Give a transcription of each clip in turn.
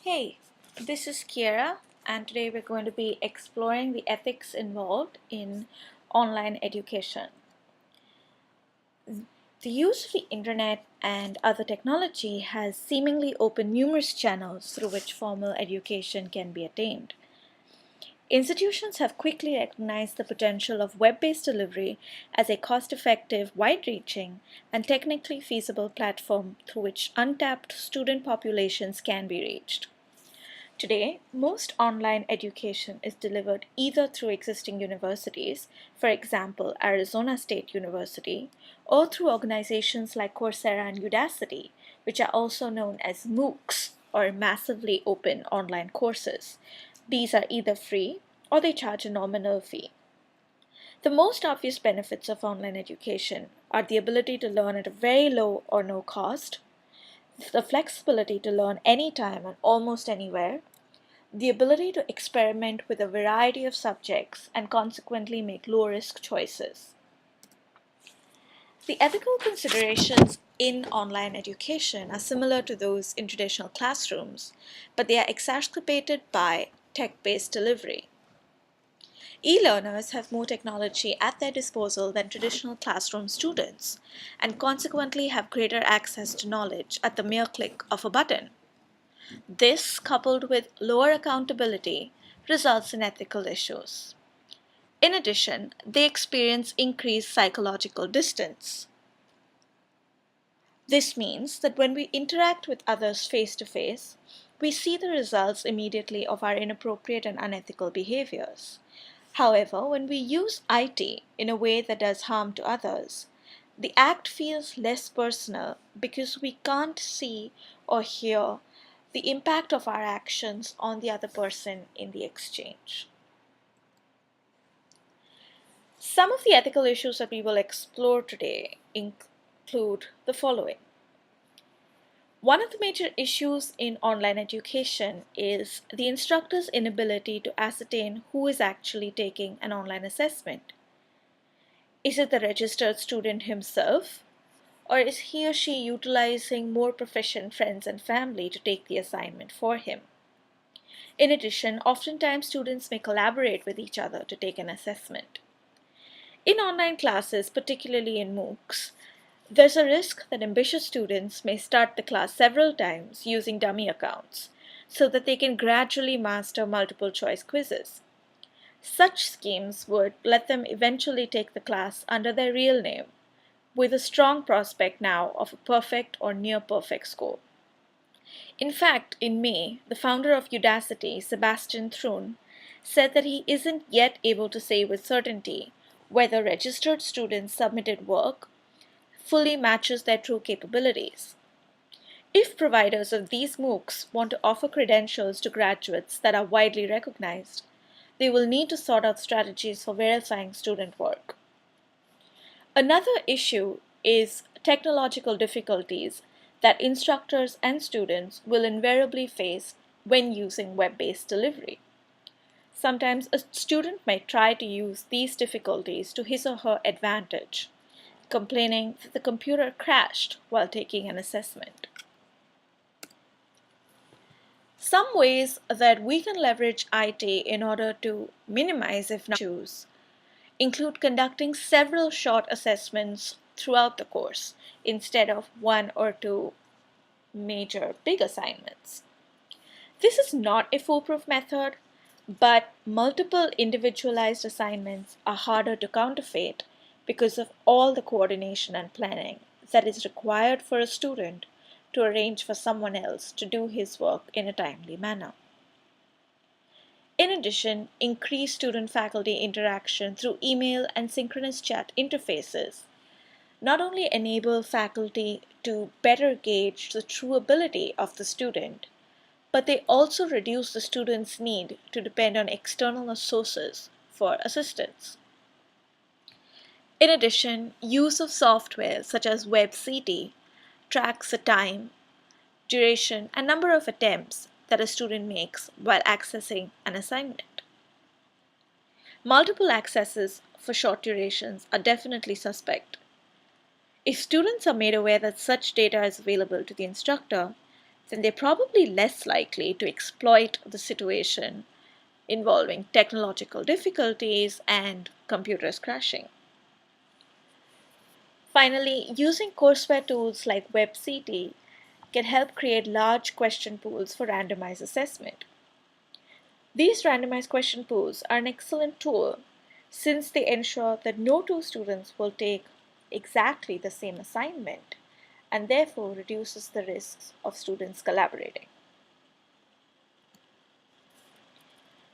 Hey, this is Kiera, and today we're going to be exploring the ethics involved in online education. The use of the internet and other technology has seemingly opened numerous channels through which formal education can be attained. Institutions have quickly recognized the potential of web-based delivery as a cost-effective, wide-reaching, and technically feasible platform through which untapped student populations can be reached. Today, most online education is delivered either through existing universities, for example, Arizona State University, or through organizations like Coursera and Udacity, which are also known as MOOCs, or massively open online courses. These are either free or they charge a nominal fee. The most obvious benefits of online education are the ability to learn at a very low or no cost, the flexibility to learn anytime and almost anywhere, the ability to experiment with a variety of subjects and consequently make low-risk choices. The ethical considerations in online education are similar to those in traditional classrooms, but they are exacerbated by tech-based delivery. E-learners have more technology at their disposal than traditional classroom students, and consequently have greater access to knowledge at the mere click of a button. This, coupled with lower accountability, results in ethical issues. In addition, they experience increased psychological distance. This means that when we interact with others face to face, we see the results immediately of our inappropriate and unethical behaviors. However, when we use IT in a way that does harm to others, the act feels less personal because we can't see or hear the impact of our actions on the other person in the exchange. Some of the ethical issues that we will explore today include the following. One of the major issues in online education is the instructor's inability to ascertain who is actually taking an online assessment. Is it the registered student himself, or is he or she utilizing more proficient friends and family to take the assignment for him? In addition, oftentimes students may collaborate with each other to take an assessment. In online classes, particularly in MOOCs, there's a risk that ambitious students may start the class several times using dummy accounts so that they can gradually master multiple choice quizzes. Such schemes would let them eventually take the class under their real name, with a strong prospect now of a perfect or near perfect score. In fact, in May, the founder of Udacity, Sebastian Thrun, said that he isn't yet able to say with certainty whether registered students' submitted work fully matches their true capabilities. If providers of these MOOCs want to offer credentials to graduates that are widely recognized, they will need to sort out strategies for verifying student work. Another issue is technological difficulties that instructors and students will invariably face when using web-based delivery. Sometimes a student may try to use these difficulties to his or her advantage, complaining that the computer crashed while taking an assessment. Some ways that we can leverage IT in order to minimize, if not choose, include conducting several short assessments throughout the course instead of one or two major big assignments. This is not a foolproof method, but multiple individualized assignments are harder to counterfeit because of all the coordination and planning that is required for a student to arrange for someone else to do his work in a timely manner. In addition, increased student-faculty interaction through email and synchronous chat interfaces not only enable faculty to better gauge the true ability of the student, but they also reduce the student's need to depend on external sources for assistance. In addition, use of software such as WebCT tracks the time, duration, and number of attempts that a student makes while accessing an assignment. Multiple accesses for short durations are definitely suspect. If students are made aware that such data is available to the instructor, then they're probably less likely to exploit the situation involving technological difficulties and computers crashing. Finally, using courseware tools like WebCT can help create large question pools for randomized assessment. These randomized question pools are an excellent tool since they ensure that no two students will take exactly the same assignment and therefore reduces the risks of students collaborating.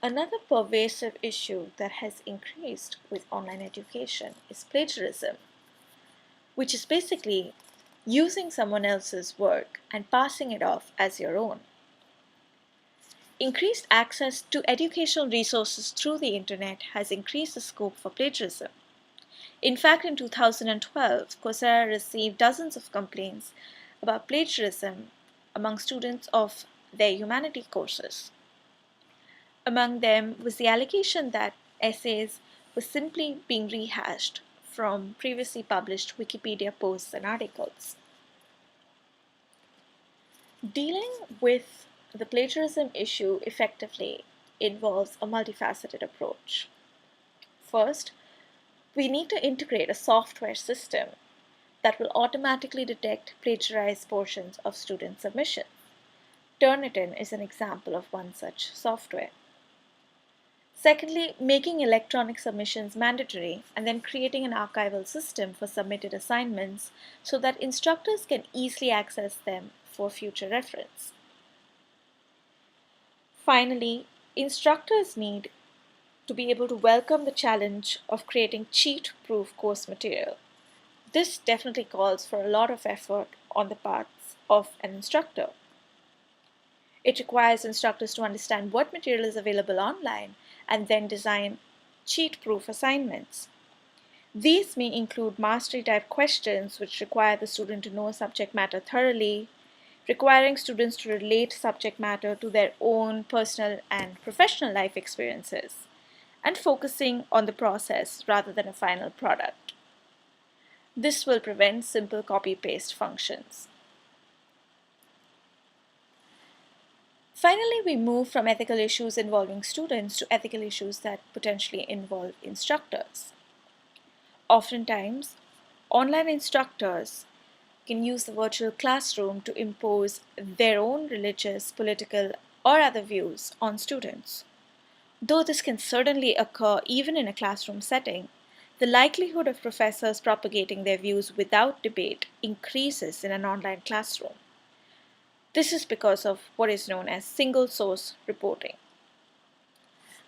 Another pervasive issue that has increased with online education is plagiarism, which is basically using someone else's work and passing it off as your own. Increased access to educational resources through the internet has increased the scope for plagiarism. In fact, in 2012, Coursera received dozens of complaints about plagiarism among students of their humanity courses. Among them was the allegation that essays were simply being rehashed from previously published Wikipedia posts and articles. Dealing with the plagiarism issue effectively involves a multifaceted approach. First, we need to integrate a software system that will automatically detect plagiarized portions of student submissions. Turnitin is an example of one such software. Secondly, making electronic submissions mandatory and then creating an archival system for submitted assignments so that instructors can easily access them for future reference. Finally, instructors need to be able to welcome the challenge of creating cheat-proof course material. This definitely calls for a lot of effort on the parts of an instructor. It requires instructors to understand what material is available online and then design cheat-proof assignments. These may include mastery-type questions which require the student to know a subject matter thoroughly, requiring students to relate subject matter to their own personal and professional life experiences, and focusing on the process rather than a final product. This will prevent simple copy-paste functions. Finally, we move from ethical issues involving students to ethical issues that potentially involve instructors. Oftentimes, online instructors can use the virtual classroom to impose their own religious, political, or other views on students. Though this can certainly occur even in a classroom setting, the likelihood of professors propagating their views without debate increases in an online classroom. This is because of what is known as single source reporting.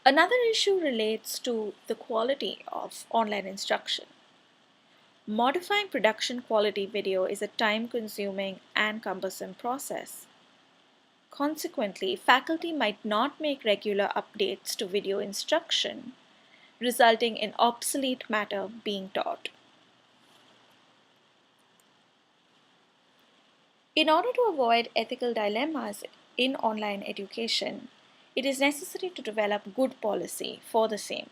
Another issue relates to the quality of online instruction. Modifying production quality video is a time-consuming and cumbersome process. Consequently, faculty might not make regular updates to video instruction, resulting in obsolete matter being taught. In order to avoid ethical dilemmas in online education, it is necessary to develop good policy for the same.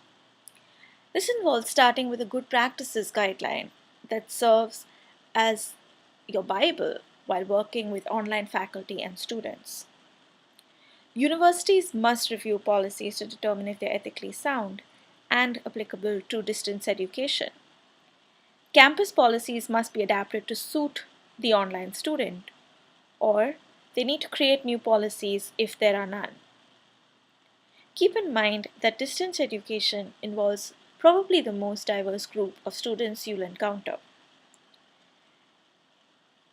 This involves starting with a good practices guideline that serves as your Bible while working with online faculty and students. Universities must review policies to determine if they're ethically sound and applicable to distance education. Campus policies must be adapted to suit the online student, or they need to create new policies if there are none. Keep in mind that distance education involves probably the most diverse group of students you'll encounter.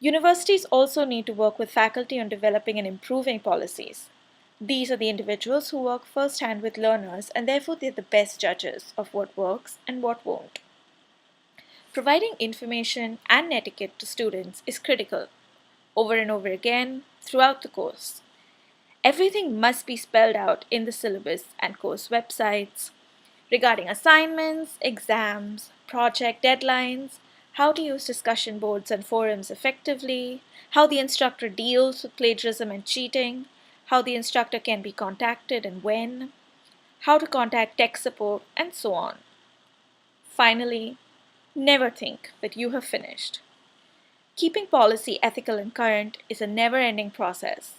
Universities also need to work with faculty on developing and improving policies. These are the individuals who work firsthand with learners and therefore they're the best judges of what works and what won't. Providing information and etiquette to students is critical, over and over again throughout the course. Everything must be spelled out in the syllabus and course websites regarding assignments, exams, project deadlines, how to use discussion boards and forums effectively, how the instructor deals with plagiarism and cheating, how the instructor can be contacted and when, how to contact tech support, and so on. Finally, never think that you have finished. Keeping policy ethical and current is a never-ending process,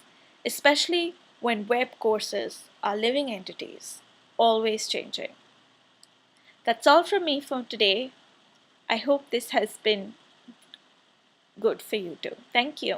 especially when web courses are living entities, always changing. That's all from me for today. I hope this has been good for you too. Thank you.